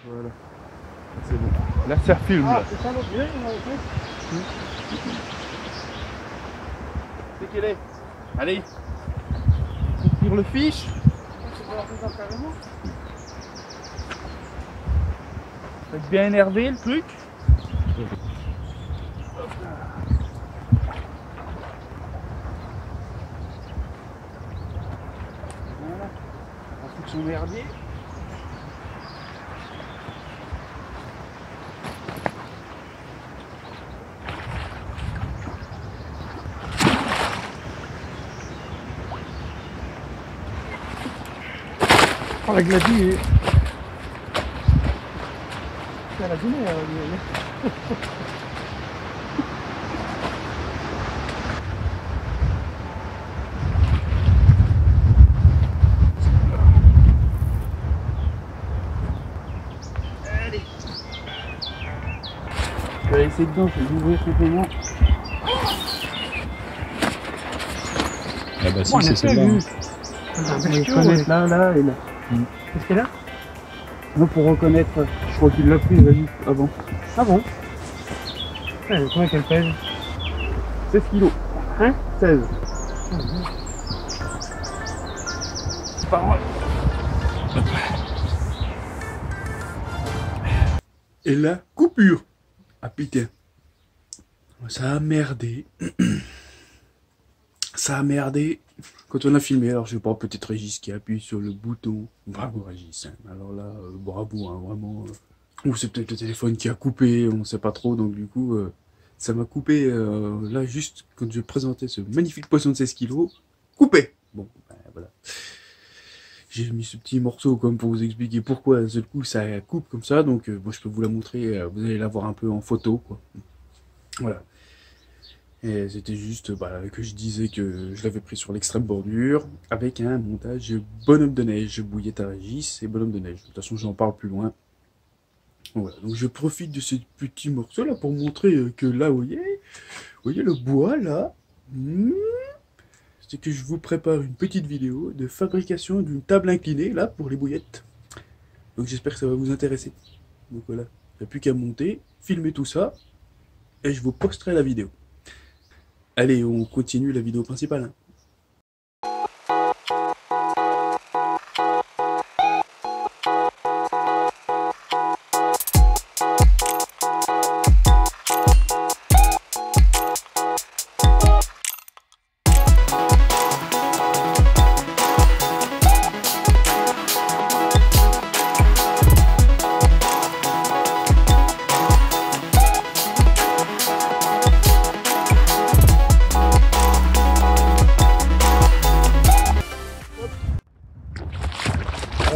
Voilà, c'est bon. Là ça filme. Là. C'est ça l'autre vieille, on a fait. C'est qu'elle est. Allez. On tire le fiche. Ça va être bien énervé le truc. Voilà. On fout son merdier. Oh la gladie. C'est la Guinée. Allez. Je vais laisser dedans, je vais l'ouvrir simplement. Ah bah si, c'est celle-là. On va reconnaître là et là. Qu'est-ce qu'elle a? Non, pour reconnaître, je crois qu'il l'a pris, vas-y, avant. Ah bon? Combien qu'elle pèse? 16 kilos. Hein? 16. C'est pas mal. Et la coupure. Ah putain. Ça a merdé. Ça a merdé. Quand on a filmé, alors je sais pas, peut-être Régis qui appuie sur le bouton. Bravo Régis. Alors là, bravo, hein, vraiment. Ou c'est peut-être le téléphone qui a coupé, on sait pas trop. Donc du coup, ça m'a coupé là juste quand je présentais ce magnifique poisson de 16 kilos. Coupé. Bon, ben, voilà. J'ai mis ce petit morceau comme pour vous expliquer pourquoi d'un seul coup ça coupe comme ça. Donc bon, je peux vous la montrer, vous allez la voir un peu en photo, quoi. Voilà. Et c'était juste que je disais que je l'avais pris sur l'extrême bordure avec un montage bonhomme de neige, bouillette à Régis et bonhomme de neige. De toute façon, j'en parle plus loin. Voilà, donc je profite de ce petit morceau là pour montrer que là, vous voyez le bois là, c'est que je vous prépare une petite vidéo de fabrication d'une table inclinée là pour les bouillettes. Donc j'espère que ça va vous intéresser. Donc voilà, il n'y a plus qu'à monter, filmer tout ça et je vous posterai la vidéo. Allez, on continue la vidéo principale. Hein.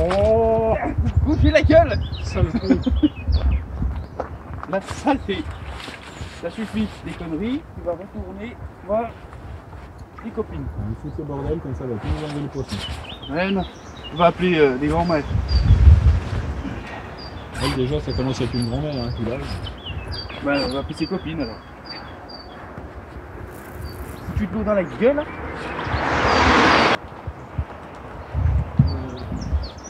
Oh, bougez la gueule. La saleté. Ça suffit des conneries, tu vas retourner voir les copines. Il fout ce bordel comme ça va tout nous enlever le poisson. Ouais, non. On va appeler des grands maîtres. Elle déjà ça commence à être une grand-mère, hein, tout l'âge. Ouais, on va appeler ses copines alors. Si tu te l'eau dans la gueule. Là,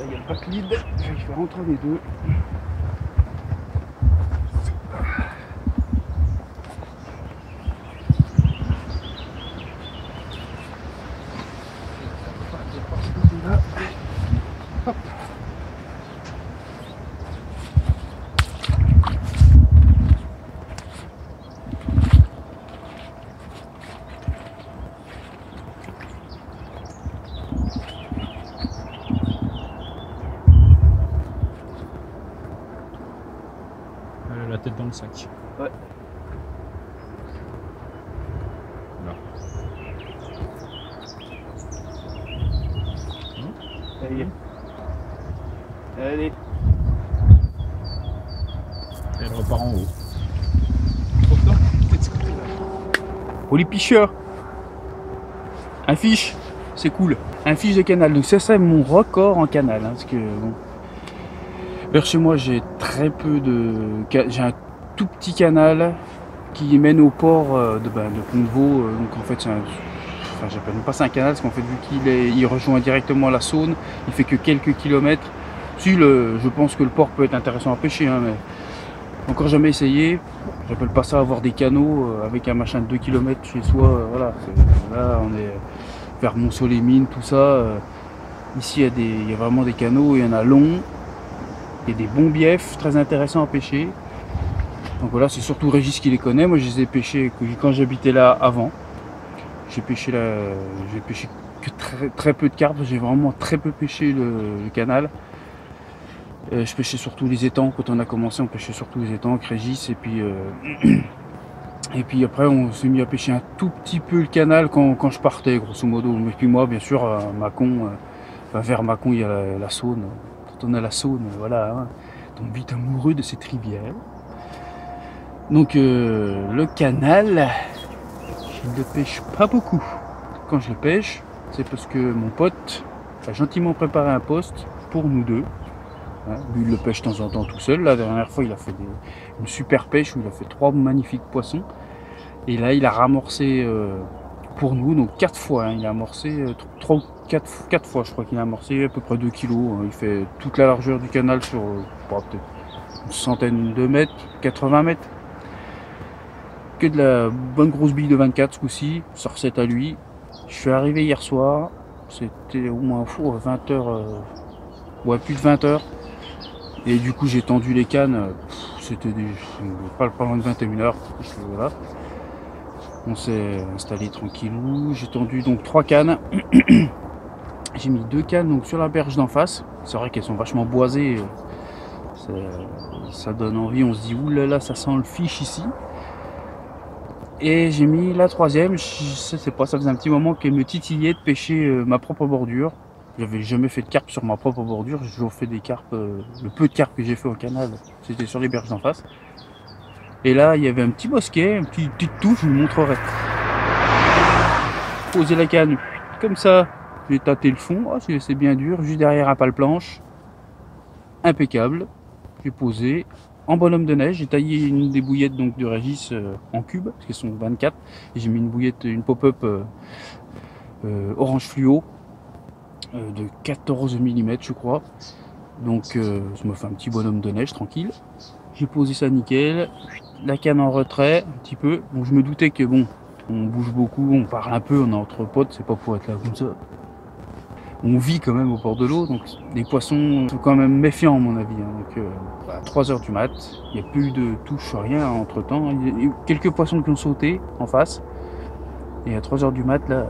il y a le backlead. Je vais faire entre les deux. Hop. La tête dans le sac. Ouais. Là. Allez. Allez. Elle repart en haut. Pour les picheurs, un fiche, c'est cool. Un fiche de canal, donc ça c'est mon record en canal. Hein, parce que bon, vers chez moi j'ai très peu de... J'ai un tout petit canal qui mène au port de Pont-de-Vaux. Donc en fait c'est un... enfin j'appelle même pas ça un canal, parce qu'en fait vu il rejoint directement la Saône, il fait que quelques kilomètres. Si je pense que le port peut être intéressant à pêcher, hein, mais encore jamais essayé. J'appelle pas ça avoir des canaux avec un machin de 2 km chez soi. Voilà, là on est vers Montceau-les-Mines, tout ça. Ici il y a vraiment des canaux, il y en a longs, il y a des bons biefs très intéressants à pêcher. Donc voilà, c'est surtout Régis qui les connaît. Moi je les ai pêchés quand j'habitais là avant. J'ai pêché que très peu de carpes, j'ai vraiment très peu pêché le canal. Je pêchais surtout les étangs. Quand on a commencé, on pêchait surtout les étangs avec Régis. Et puis après, on s'est mis à pêcher un tout petit peu le canal quand je partais, grosso modo. Et puis moi, bien sûr, à Mâcon, vers Mâcon, il y a la Saône. Quand on a la Saône, voilà, hein, on tombe vite amoureux de cette rivière. Donc le canal, je ne le pêche pas beaucoup. Quand je le pêche, c'est parce que mon pote a gentiment préparé un poste pour nous deux. Hein, lui il le pêche de temps en temps tout seul. La dernière fois il a fait une super pêche où il a fait 3 magnifiques poissons. Et là il a ramorcé pour nous, donc 4 fois. Hein, il a amorcé 4 fois, je crois qu'il a amorcé à peu près 2 kg. Hein, il fait toute la largeur du canal sur peut-être une centaine de mètres, 80 mètres. Que de la bonne grosse bille de 24 ce coup-ci, ça recette à lui. Je suis arrivé hier soir, c'était au moins 20h, ouais plus de 20h. Et du coup j'ai tendu les cannes, c'était pas loin de 21h. Voilà. On s'est installé tranquillou, j'ai tendu donc 3 cannes. J'ai mis 2 cannes donc sur la berge d'en face. C'est vrai qu'elles sont vachement boisées, ça donne envie, on se dit oulala ça sent le fiche ici. Et j'ai mis la 3e, je sais pas, ça faisait un petit moment qu'elle me titillait de pêcher ma propre bordure. J'avais jamais fait de carpe sur ma propre bordure, j'ai toujours fait des carpes, le peu de carpes que j'ai fait au canal, c'était sur les berges d'en face. Et là, il y avait un petit bosquet, une petite touche, je vous montrerai. Poser la canne comme ça, j'ai tâté le fond, oh, c'est bien dur, juste derrière un pale-planche, impeccable. J'ai posé en bonhomme de neige, j'ai taillé une des bouillettes donc de Régis en cube, parce qu'elles sont 24, et j'ai mis une bouillette, une pop-up orange fluo de 14 mm je crois. Donc ça me fait un petit bonhomme de neige tranquille. J'ai posé ça nickel, la canne en retrait un petit peu. Donc je me doutais que bon, on bouge beaucoup, on parle un peu, on est entre potes, c'est pas pour être là comme ça. On vit quand même au bord de l'eau, donc les poissons sont quand même méfiants à mon avis. Hein. Donc à 3h du mat, il n'y a plus eu de touche, rien entre temps. Il y a eu quelques poissons qui ont sauté en face. Et à 3h du mat, là,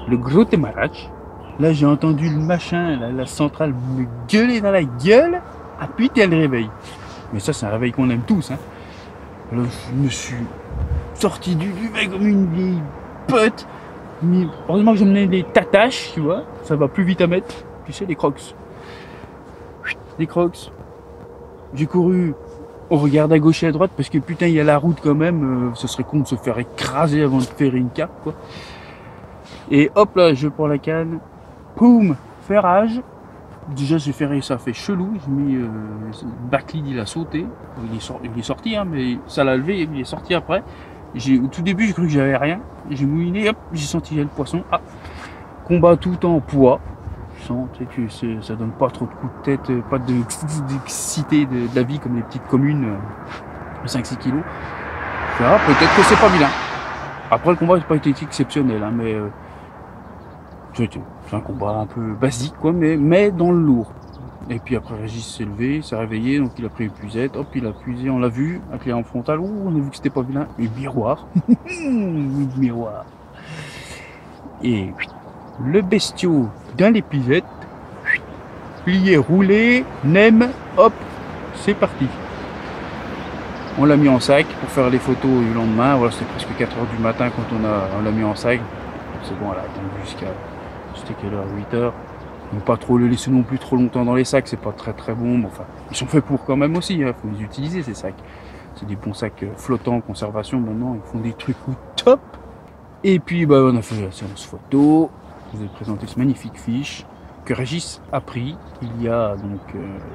le gros démarrage. Là j'ai entendu le machin, la centrale me gueuler dans la gueule. Ah putain le réveil. Mais ça c'est un réveil qu'on aime tous. Hein. Là je me suis sorti du duvet comme une vieille pote. Heureusement que j'ai mené des tataches, tu vois, ça va plus vite à mettre. Tu sais, les crocs. Les crocs. J'ai couru, on regarde à gauche et à droite parce que putain, il y a la route quand même. Ce serait con de se faire écraser avant de faire une carpe, quoi. Et hop là, je prends la canne. Poum, ferrage. Déjà, j'ai ferré, ça fait chelou. J'ai mis Backlid, il a sauté. Il est sorti, hein, mais ça l'a levé, il est sorti après. Au tout début, j'ai cru que j'avais rien. J'ai mouliné, hop, j'ai senti le poisson. Ah, combat tout en poids. Je sens, tu sais, ça donne pas trop de coups de tête, pas d'excité de la vie comme les petites communes de 5-6 kilos. Ah, peut-être que c'est pas vilain. Après, le combat n'a pas été exceptionnel, hein, mais c'est un combat un peu basique, quoi, mais dans le lourd. Et puis après, Régis s'est levé, s'est réveillé, donc il a pris une puisette, hop, il a puisé, on l'a vu, avec les en frontal, ouh, on a vu que c'était pas vilain, et miroir, miroir. Et le bestiau dans les puisettes, plié, roulé, nem, hop, c'est parti. On l'a mis en sac pour faire les photos du lendemain, voilà, c'était presque 4h du matin quand on l'a mis en sac. C'est bon, elle a attendu jusqu'à, c'était quelle heure, 8h. Donc pas trop le laisser non plus trop longtemps dans les sacs, c'est pas très bon, mais enfin, ils sont faits pour quand même aussi, il faut les utiliser ces sacs. C'est des bons sacs flottants, conservation, maintenant ils font des trucs au top. Et puis bah, on a fait la séance photo, je vous ai présenté ce magnifique fiche que Régis a pris il y a donc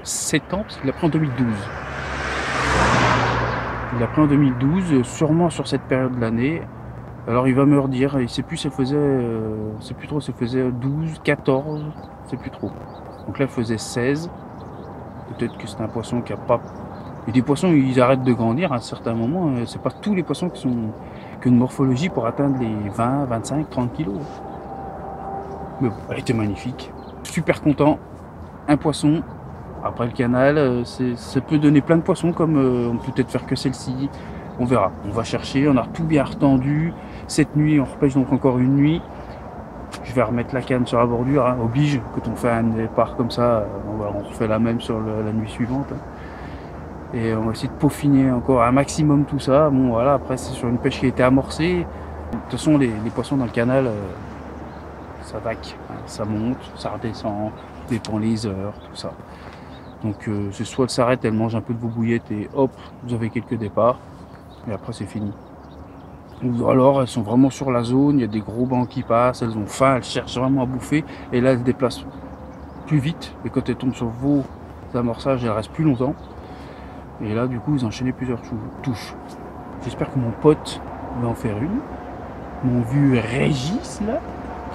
7 ans, parce qu'il l'a pris en 2012. Il l'a pris en 2012, sûrement sur cette période de l'année. Alors il va me redire, il sait plus si elle faisait, c'est plus trop, si elle faisait 12, 14, c'est plus trop. Donc là elle faisait 16. Peut-être que c'est un poisson qui a pas... Et des poissons, ils arrêtent de grandir à un certain moment. C'est pas tous les poissons qui ont une morphologie pour atteindre les 20, 25, 30 kilos. Mais bon, elle était magnifique. Super content. Un poisson. Après le canal, ça peut donner plein de poissons, comme on peut peut-être faire que celle-ci. On verra. On va chercher. On a tout bien retendu. Cette nuit, on repêche donc encore une nuit. Je vais remettre la canne sur la bordure. Hein. Oblige, quand on fait un départ comme ça, on refait la même sur la nuit suivante. Hein. Et on va essayer de peaufiner encore un maximum tout ça. Bon voilà, après c'est sur une pêche qui a été amorcée. De toute façon, les poissons dans le canal, ça vaque. Hein. Ça monte, ça redescend, dépend les heures, tout ça. Donc c'est soit elle s'arrête, elle mange un peu de vos bouillettes et hop, vous avez quelques départs. Et après c'est fini. Ou alors elles sont vraiment sur la zone, il y a des gros bancs qui passent, elles ont faim, elles cherchent vraiment à bouffer. Et là elles se déplacent plus vite. Et quand elles tombent sur vos amorçages, elles restent plus longtemps. Et là du coup vous enchaînez plusieurs touches. J'espère que mon pote va en faire une. Mon vieux Régis là,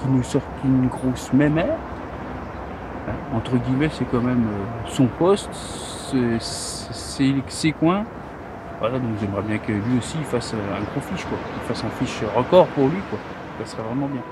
qui nous sort une grosse mémère. Entre guillemets, c'est quand même son poste, ses coins. Voilà, donc j'aimerais bien que lui aussi il fasse un gros fiche, quoi. Qu'il fasse un fiche record pour lui, quoi. Ça serait vraiment bien.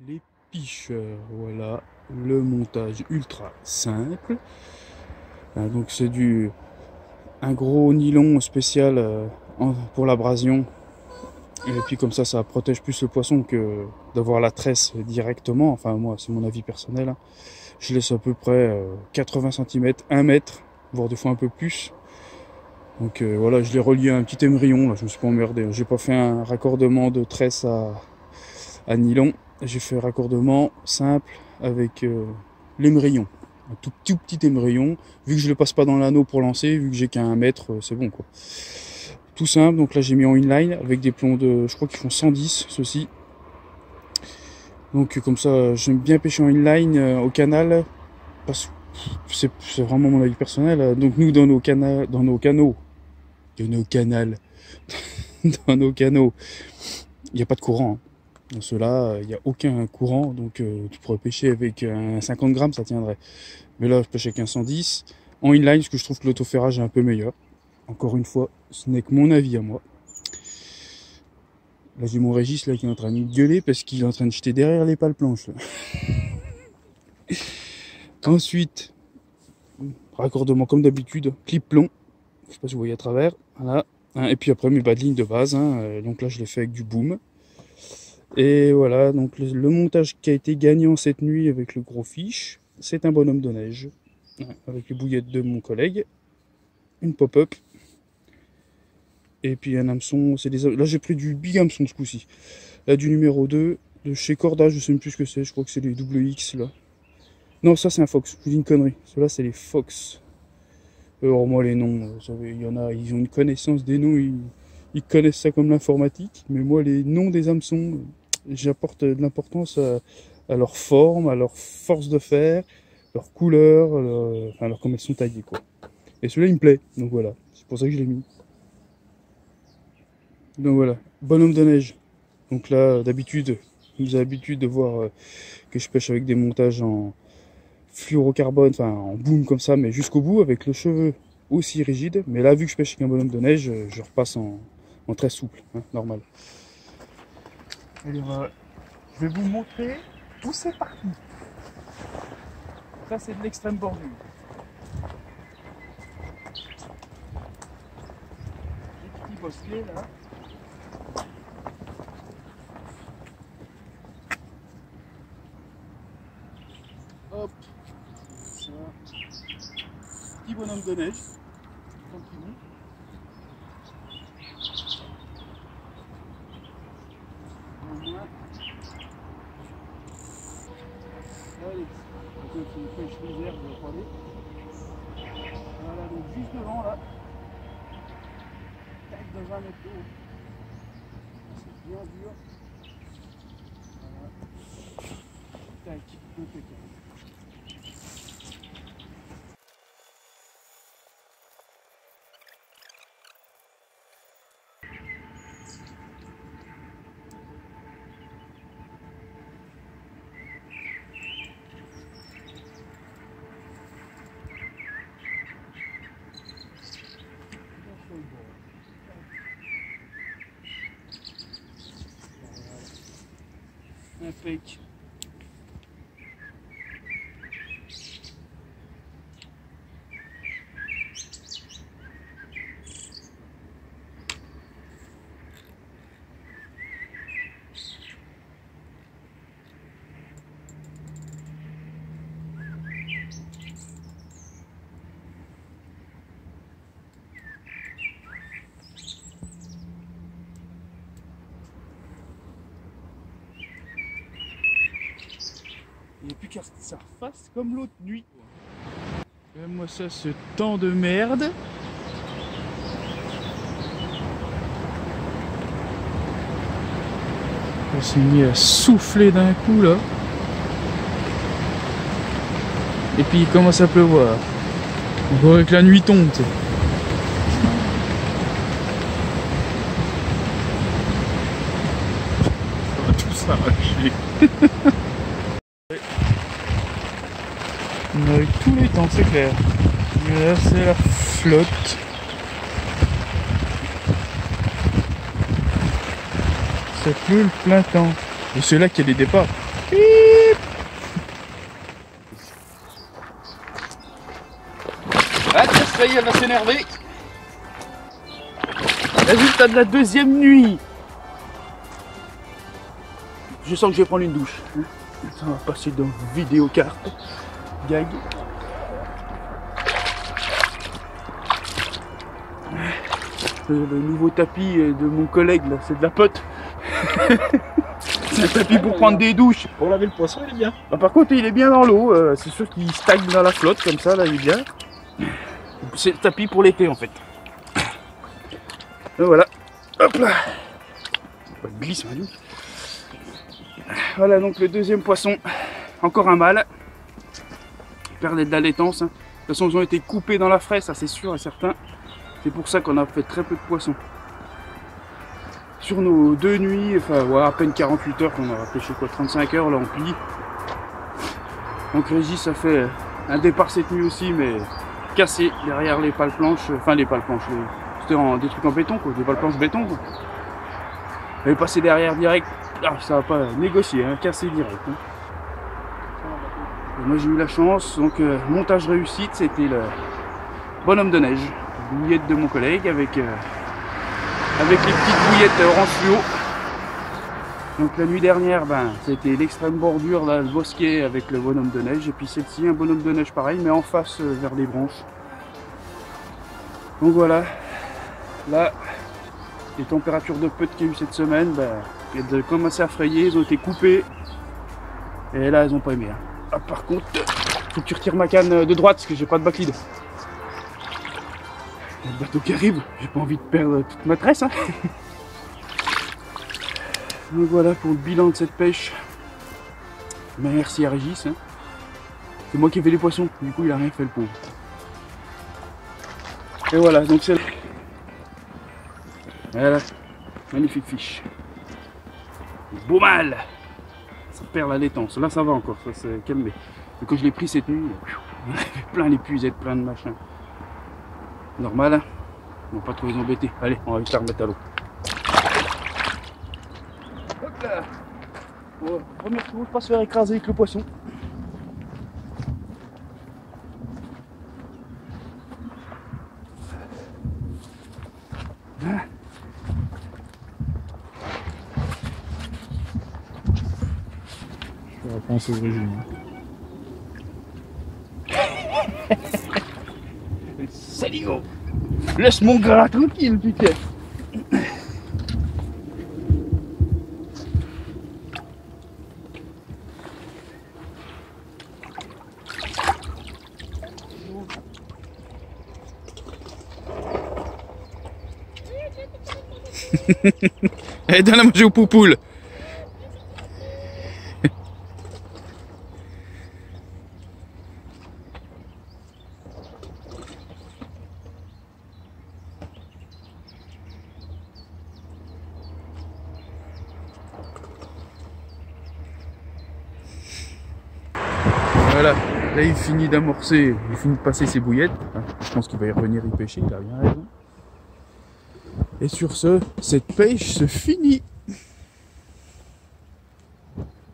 Les picheurs, voilà, le montage ultra simple. Donc c'est un gros nylon spécial pour l'abrasion. Et puis comme ça protège plus le poisson que d'avoir la tresse directement. Enfin moi, c'est mon avis personnel. Hein. Je laisse à peu près 80 cm, 1 mètre, voire des fois un peu plus. Donc voilà, je l'ai relié à un petit émerillon. Là, je me suis pas emmerdé. J'ai pas fait un raccordement de tresse à nylon. J'ai fait un raccordement simple avec l'émerillon. Un tout petit émerillon. Vu que je le passe pas dans l'anneau pour lancer, vu que j'ai qu'un mètre, c'est bon quoi. Tout simple. Donc là j'ai mis en inline avec des plombs de, je crois qu'ils font 110 ceux-ci. Donc comme ça j'aime bien pêcher en inline au canal parce que c'est vraiment mon avis personnel. Donc nous dans nos canaux, dans nos canaux, il n'y a pas de courant. Hein. Dans ceux-là, il n'y a aucun courant, donc tu pourrais pêcher avec un 50 grammes, ça tiendrait. Mais là, je pêche avec un 110. En inline, parce que je trouve que l'autoferrage est un peu meilleur. Encore une fois, ce n'est que mon avis à moi. Là, j'ai mon Régis là, qui est en train de gueuler parce qu'il est en train de jeter derrière les pales planches. Ensuite, raccordement comme d'habitude, clip plomb. Je sais pas si vous voyez à travers. Voilà. Et puis après, mes bas de ligne de base. Hein. Donc là, je l'ai fait avec du boom. Et voilà, donc le montage qui a été gagnant cette nuit avec le gros fiche, c'est un bonhomme de neige, avec les bouillettes de mon collègue, une pop-up, et puis un hameçon, là j'ai pris du big hameçon ce coup-ci, là du numéro 2, de chez Corda, je sais même plus ce que c'est, je crois que c'est les WX là. Non, ça c'est un Fox, je vous dis une connerie, ceux-là c'est les Fox. Alors moi les noms, il y en a, ils ont une connaissance des noms, ils connaissent ça comme l'informatique, mais moi les noms des hameçons... J'apporte de l'importance à leur forme, à leur force de fer, leur couleur, enfin comme elles sont taillées quoi. Et celui-là il me plaît, donc voilà, c'est pour ça que je l'ai mis. Donc voilà, bonhomme de neige. Donc là d'habitude, vous avez l'habitude de voir que je pêche avec des montages en fluorocarbone, enfin en boom comme ça, mais jusqu'au bout avec le cheveu aussi rigide. Mais là vu que je pêche avec un bonhomme de neige, je repasse en très souple, hein, normal. Alors, je vais vous montrer où c'est parti. Ça, c'est de l'extrême bordure. Les petits bosquets, là. Hop. Ça. Petit bonhomme de neige. Tranquillou. Allez. c'est une pêche réserve pour aller. Voilà, donc juste devant là. Tac, dans un mètre d'eau. C'est bien dur. Voilà. Tac, impeccable. Impec. Il n'y a plus qu'à que ça refasse comme l'autre nuit. Moi ça, ce temps de merde. On s'est mis à souffler d'un coup là. Et puis il commence à pleuvoir. On voit que la nuit tombe. T'sais. On va tout s'arracher. On a eu tous les temps, c'est clair. Mais là, c'est la flotte. C'est plus le plein temps. Et c'est là qu'il y a des départs. Ah, ça y est, elle va s'énerver. Résultat de la deuxième nuit. Je sens que je vais prendre une douche. Ça va passer dans vidéocarte. Gag. Le nouveau tapis de mon collègue là, c'est de la pote. C'est un tapis pour prendre des douches. Pour laver le poisson, il est bien. Ah, par contre, il est bien dans l'eau. C'est sûr qu'il stagne dans la flotte comme ça, là, il est bien. C'est le tapis pour l'été en fait. Et voilà. Hop là. Il glisse, ma vie. Voilà donc le deuxième poisson. Encore un mâle. Perdait de la laitance. De toute façon, ils ont été coupés dans la fraie, ça c'est sûr et certain. C'est pour ça qu'on a fait très peu de poissons. Sur nos 2 nuits, enfin ouais, à peine 48 heures qu'on a pêché quoi, 35 heures là on plie. Donc Régis a fait un départ cette nuit aussi, mais cassé derrière les pales planches, enfin les pales planches, c'était des trucs en béton quoi, des pales planches béton quoi. Il est passé derrière direct, ah, ça va pas négocier, hein, cassé direct. Hein. Et moi j'ai eu la chance, donc montage réussite, c'était le bonhomme de neige, bouillette de mon collègue avec les petites bouillettes orange fluo. Donc la nuit dernière, ben, c'était l'extrême bordure, là, le bosquet avec le bonhomme de neige, et puis celle-ci, un bonhomme de neige pareil, mais en face vers les branches. Donc voilà, là, les températures de peu qu'il y a eu cette semaine, ben, elles ont commencé à frayer, ils ont été coupées, et là, elles n'ont pas aimé. Hein. Ah, par contre, faut que tu retires ma canne de droite, parce que j'ai pas de back lead. Il y a le bateau qui arrive, j'ai pas envie de perdre toute ma tresse. Hein. Donc voilà pour le bilan de cette pêche. Merci à Régis. Hein. C'est moi qui ai fait les poissons, du coup il a rien fait le pauvre. Et voilà, donc c'est... Voilà, magnifique fiche. Beau mal. Ça perd la laitance, là ça va encore, ça s'est calmé. Et quand je l'ai pris cette nuit, on avait plein l'épuisette, plein de machins. Normal, hein. On va pas trop les embêter. Allez, on va vite la remettre à l'eau. Hop là. Bon, premier tour, pas se faire écraser avec le poisson. Voilà. Je repense aux origines. Saligo. Laisse mon gras tranquille, putain. Allez, donne à manger aux poupoules. Voilà, là il finit d'amorcer, il finit de passer ses bouillettes. Je pense qu'il va y revenir y pêcher, il a bien raison. Et sur ce, cette pêche se finit.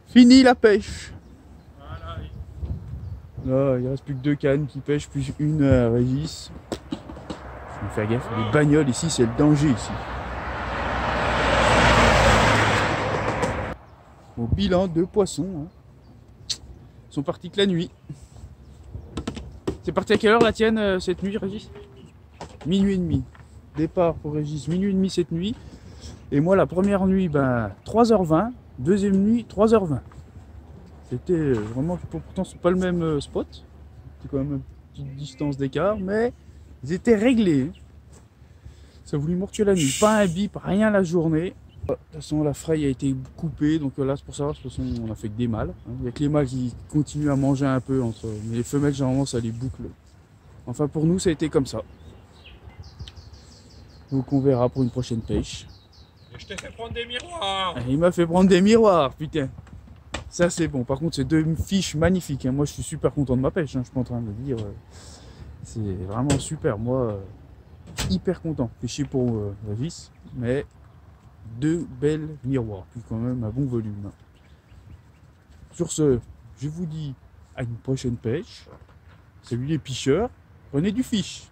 Fini la pêche. Là, il reste plus que 2 cannes qui pêchent, plus une à Régis. Je vais faire gaffe, les bagnoles ici, c'est le danger ici. Au bilan, 2 poissons. Hein. Ils sont partis que la nuit. C'est parti à quelle heure la tienne cette nuit, Régis? Minuit et demi. Départ pour Régis, minuit et demi cette nuit. Et moi, la première nuit, 3h20. Deuxième nuit, 3h20. C'était vraiment, pourtant c'est pas le même spot. C'était quand même une petite distance d'écart, mais ils étaient réglés. Ça a voulu mortuer la nuit. Pas un bip, rien la journée. De toute façon, la fraye a été coupée, donc là, c'est pour savoir, de toute façon, on a fait que des mâles. Il n'y a que les mâles qui continuent à manger un peu entre. Mais les femelles, généralement, ça les boucle. Enfin, pour nous, ça a été comme ça. Donc, on verra pour une prochaine pêche. Et je t'ai fait prendre des miroirs. Il m'a fait prendre des miroirs, putain. Ça, c'est bon. Par contre, c'est 2 fiches magnifiques. Moi, je suis super content de ma pêche. Je suis pas en train de dire. C'est vraiment super. Moi, hyper content. Pêcher pour la vis, mais 2 belles miroirs. Puis quand même un bon volume. Sur ce, je vous dis à une prochaine pêche. Salut les pêcheurs. Prenez du fiche.